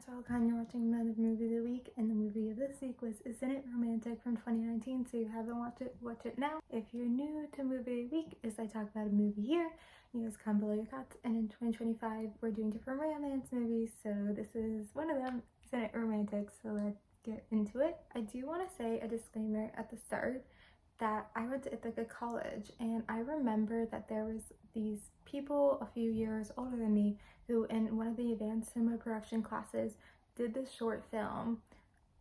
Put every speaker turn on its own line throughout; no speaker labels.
it's Rakan. You're watching another movie of the week, and the movie of this week was Isn't It Romantic from 2019. So if you haven't watched it, watch it now. If you're new to movie of the week, as I talk about a movie here, you guys comment below your thoughts. And in 2025, we're doing different romance movies, so this is one of them. Isn't It Romantic? So let's get into it. I do want to say a disclaimer at the start that I went to Ithaca College, and I remember that there was these people a few years older than me who in one of the advanced cinema production classes did this short film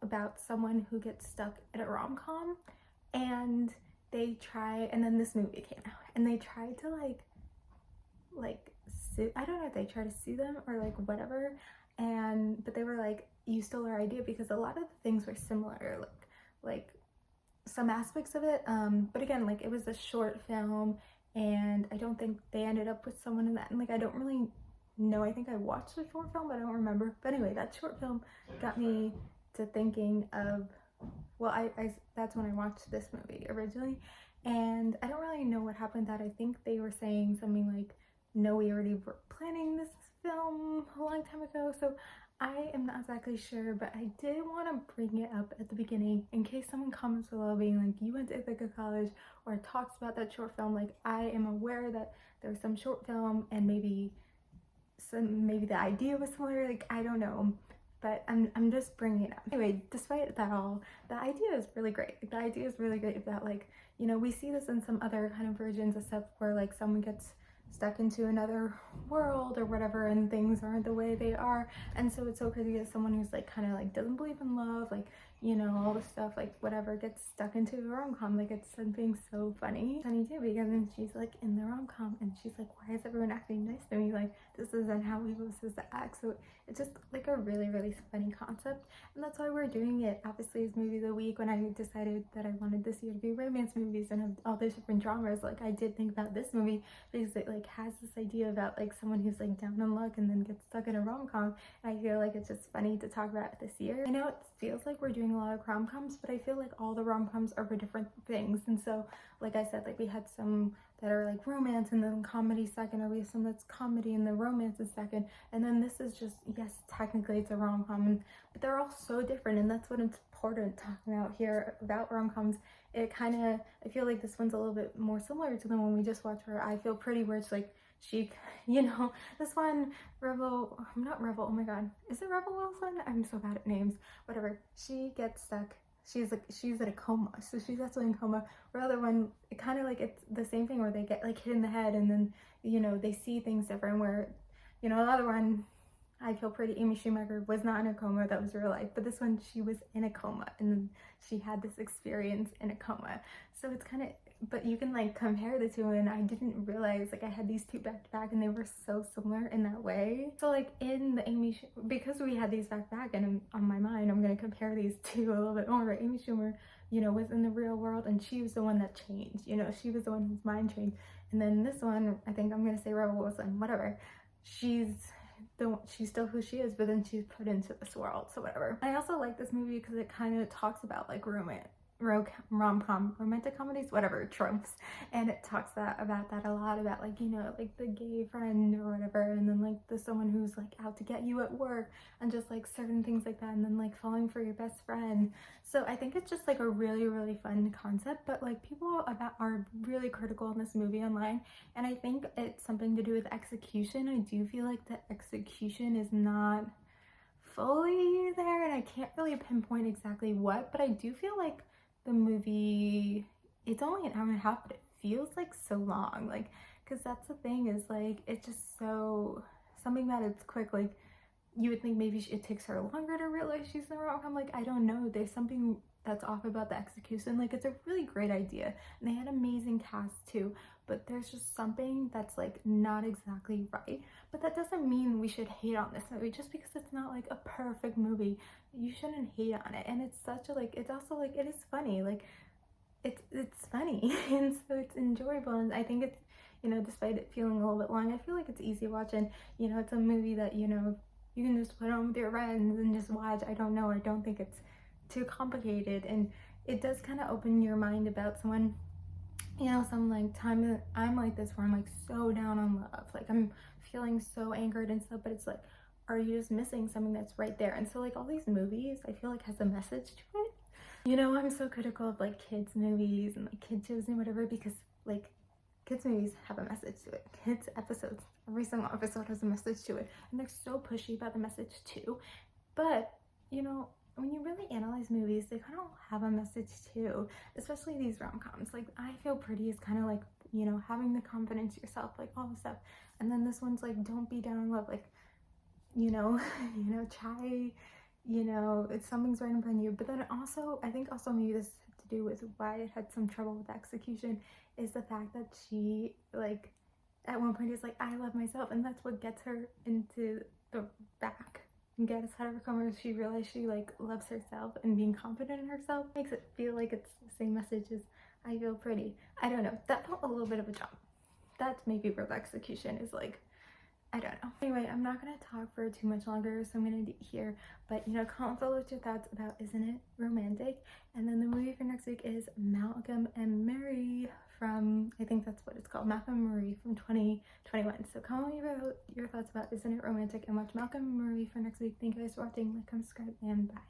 about someone who gets stuck in a rom-com, and then this movie came out and they tried to like sue, I don't know if they tried to sue them or like whatever, but they were like, you stole our idea, because a lot of the things were similar, like some aspects of it, but again, like, it was a short film and I don't think they ended up with someone in that, and like I don't really know. I think I watched the short film but I don't remember. But anyway, that short film got me to thinking of, well, I that's when I watched this movie originally, and I don't really know what happened. That I think they were saying something like, no, we already were planning this film a long time ago, so I am not exactly sure, but I did want to bring it up at the beginning in case someone comments below being like, you went to Ithaca College, or talks about that short film. Like, I am aware that there was some short film and maybe the idea was similar, like, I don't know, but I'm just bringing it up. Anyway, despite that all, the idea is really great. Like, the idea is really great that, like, you know, we see this in some other kind of versions of stuff where like someone gets stuck into another world or whatever and things aren't the way they are, and so it's so crazy that someone who's like kind of like doesn't believe in love, like, you know, all this stuff, like whatever, gets stuck into a rom-com. Like, it's something so funny too, because then she's like in the rom-com and she's like, why is everyone acting nice to me? Like, this isn't how we were supposed to act. So it's just like a really funny concept, and that's why we're doing it obviously as movie of the week. When I decided that I wanted this year to be romance movies and have all these different genres, like I did think about this movie because it like has this idea about like someone who's like down on luck and then gets stuck in a rom-com, and I feel like it's just funny to talk about this year. I know it feels like we're doing a lot of rom-coms, but I feel like all the rom-coms are for different things, and so like I said, like we had some that are like romance and then comedy second, or we have some that's comedy and the romance is second, and then this is just, yes, technically it's a rom-com, but they're all so different, and that's what it's important talking about here about rom-coms. It kind of, I feel like this one's a little bit more similar to the one we just watched, where I Feel Pretty, where it's like she, you know, this one, not Rebel, oh my god, is it Rebel Wilson? I'm so bad at names. Whatever, she gets stuck, she's in a coma, so she's actually in coma. Where the other one, it kind of like, it's the same thing where they get like hit in the head and then, you know, they see things different, where, you know, the other one, I Feel Pretty, Amy Schumacher was not in a coma, that was real life, but this one, she was in a coma and then she had this experience in a coma. So it's kind of, but you can like compare the two, and I didn't realize like I had these two back to back and they were so similar in that way. So like in the because we had these back to back, and on my mind I'm going to compare these two a little bit more. Amy Schumer, you know, was in the real world and she was the one that changed, you know, she was the one whose mind changed. And then this one, I think I'm going to say Rebel Wilson, whatever, she's still who she is, but then she's put into this world, so whatever. I also like this movie because it kind of talks about like rom-com, romantic comedies, whatever, tropes, and it talks about that a lot, about like, you know, like the gay friend or whatever, and then like the someone who's like out to get you at work, and just like certain things like that, and then like falling for your best friend. So I think it's just like a really fun concept, but like people are really critical in this movie online, and I think it's something to do with execution. I do feel like the execution is not fully there, and I can't really pinpoint exactly what, but I do feel like the movie, it's only an hour and a half, but it feels like so long, like, because that's the thing, is like, it's just so something that it's quick. Like, you would think maybe it takes her longer to realize she's in the rom-com. Like, I don't know, there's something that's off about the execution. Like, it's a really great idea and they had amazing cast too, but there's just something that's like not exactly right. But that doesn't mean we should hate on this movie just because it's not like a perfect movie. You shouldn't hate on it, and it's such a like, it's also like, it is funny, like it's funny and so it's enjoyable, and I think it's, you know, despite it feeling a little bit long, I feel like it's easy watching. You know, it's a movie that, you know, you can just put on with your friends and just watch. I don't know, I don't think it's too complicated, and it does kind of open your mind about someone, you know, some like time that I'm like this, where I'm like so down on love, like I'm feeling so anchored and stuff, but it's like, are you just missing something that's right there? And so like all these movies, I feel like has a message to it. You know, I'm so critical of like kids movies and like kids shows and whatever, because like kids movies have a message to it. Kids episodes, every single episode has a message to it, and they're so pushy about the message too. But you know, when you really analyze movies, they kind of have a message too, especially these rom-coms. Like I Feel Pretty is kind of like, you know, having the confidence yourself, like all this stuff. And then this one's like, don't be down in love, like, you know, try, you know, it's something's right in front of you. But then also, I think also maybe this had to do with why it had some trouble with execution, is the fact that she like at one point is like, I love myself, and that's what gets her into the back and gets out of her comfort. She realized she like loves herself, and being confident in herself makes it feel like it's the same message as I Feel Pretty. I don't know, that felt a little bit of a jump. That's maybe where the execution is like, I don't know. Anyway, I'm not going to talk for too much longer, so I'm going to end it here. But, you know, comment below what your thoughts about Isn't It Romantic? And then the movie for next week is Malcolm and Marie from, I think that's what it's called, Malcolm and Marie from 2021. So comment your thoughts about Isn't It Romantic, and watch Malcolm and Marie for next week. Thank you guys for watching. Like, comment, subscribe, and bye.